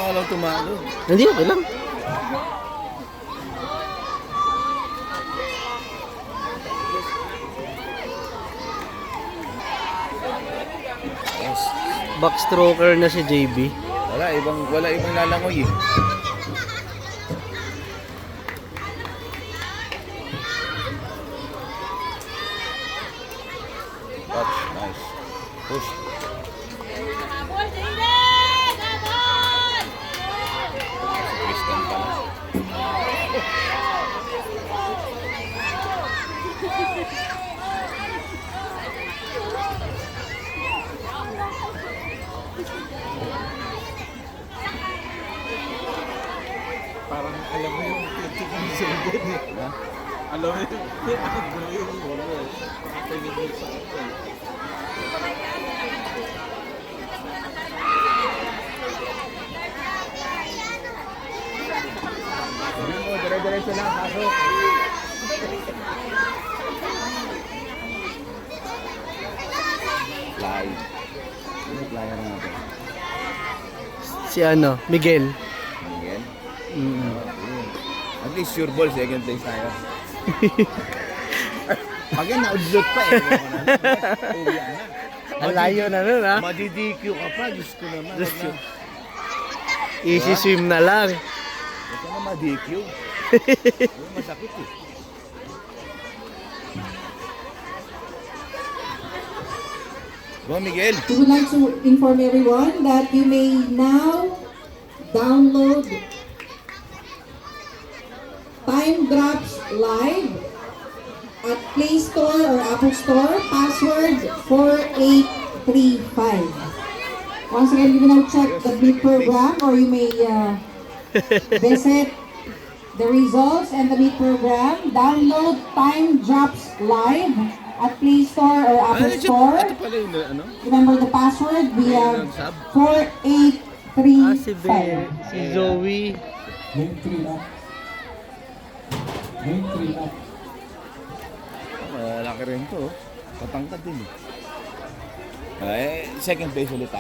Walang tumalo. Hindi, okay lang. Yes. Backstroker na si JB. Wala ibang lalangoy eh. Touch, nice. Push. Si Christian pala. Parang alam mo yung sunod eh. Ha? Alam mo yung ulo eh. Tingin sa ito eh. Dire-diretso lang, pasok. Fly. Ano flyer natin? Si ano, Miguel. Miguel? Mm. At least sure ball, second place tayo. Pag yan, na-udlot pa eh. Uwi na. Ang layo na nun, ha? Madi-DQ ka pa, Diyos ko naman. Diyos Wag ko. na. Easy swim na lang. Huwag ka na ma-DQ. Masakit eh. Go Miguel. We would like to inform everyone that you may now download Time Drops Live at Play Store or Apple Store, password 4835. Once again, you can now check the Beat program, or you may visit the results and the Beat program. Download Time Drops Live at Play Store or Apple Store. Ito pala yung ano? Remember the password, we have Sub? 4835. Si Zoe. Game 3 up. Game 3 up. Malaki rin to. Patangkad din eh. Second place ulit tayo.